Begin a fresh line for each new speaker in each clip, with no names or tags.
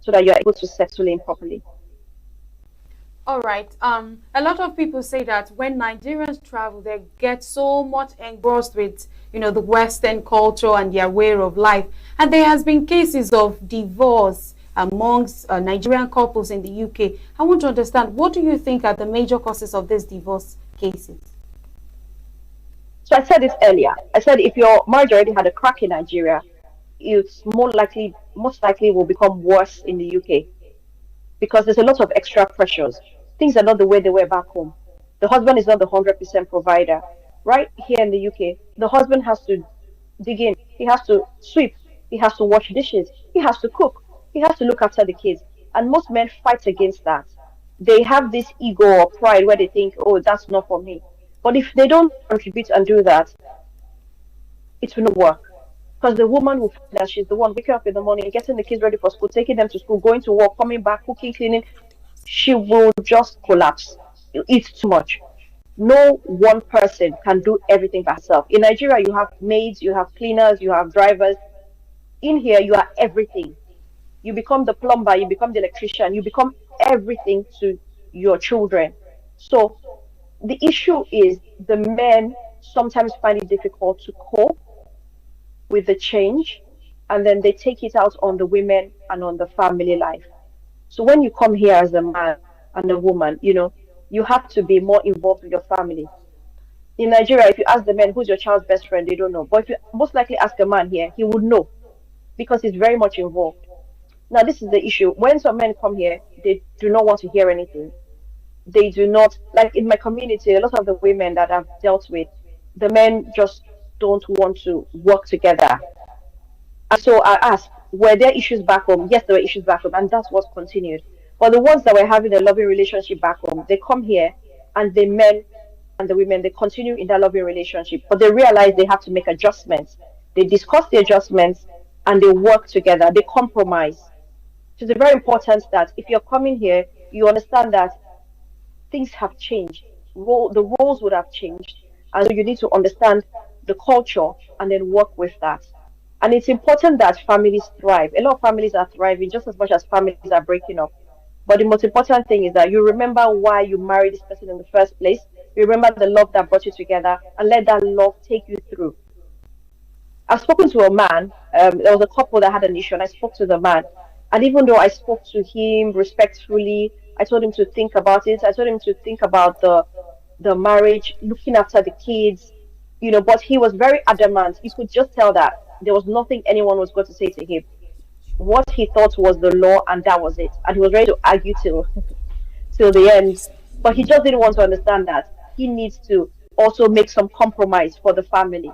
so that you're able to settle in properly.
All right. A lot of people say that when Nigerians travel, they get so much engrossed with, the Western culture and their way of life. And there has been cases of divorce amongst Nigerian couples in the UK. I want to understand, what do you think are the major causes of these divorce cases?
So I said this earlier. I said if your marriage already had a crack in Nigeria, it's most likely will become worse in the UK because there's a lot of extra pressures. Things are not the way they were back home. The husband is not the 100% provider. Right here in the UK, the husband has to dig in. He has to sweep. He has to wash dishes. He has to cook. He has to look after the kids. And most men fight against that. They have this ego or pride where they think, oh, that's not for me. But if they don't contribute and do that, it will not work. Because the woman will find that she's the one waking up in the morning, getting the kids ready for school, taking them to school, going to work, coming back, cooking, cleaning. She will just collapse. It's too much. No one person can do everything by herself. In Nigeria, you have maids, you have cleaners, you have drivers. In here, you are everything. You become the plumber, you become the electrician, you become everything to your children. So the issue is the men sometimes find it difficult to cope with the change, and then they take it out on the women and on the family life. So when you come here as a man and a woman, you have to be more involved with your family. In Nigeria, if you ask the men who's your child's best friend, they don't know. But if you most likely ask a man here, he would know because he's very much involved. Now, this is the issue. When some men come here, they do not want to hear anything. They do not, like in my community, a lot of the women that I've dealt with, the men just don't want to work together. And so I asked, were there issues back home? Yes, there were issues back home, and that's what's continued. But the ones that were having a loving relationship back home, they come here and the men and the women, they continue in that loving relationship, but they realize they have to make adjustments. They discuss the adjustments and they work together, they compromise. So it's very important that if you're coming here, you understand that things have changed. The roles would have changed. And so you need to understand the culture and then work with that. And it's important that families thrive. A lot of families are thriving just as much as families are breaking up. But the most important thing is that you remember why you married this person in the first place. You remember the love that brought you together and let that love take you through. I've spoken to a man. There was a couple that had an issue, and I spoke to the man. And even though I spoke to him respectfully, I told him to think about it. I told him to think about the marriage, looking after the kids, but he was very adamant. You could just tell that there was nothing anyone was going to say to him. What he thought was the law, and that was it. And he was ready to argue till the end. But he just didn't want to understand that he needs to also make some compromise for the family,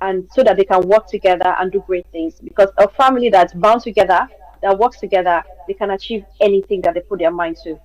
and so that they can work together and do great things. Because a family that's bound together, that works together, they can achieve anything that they put their mind to.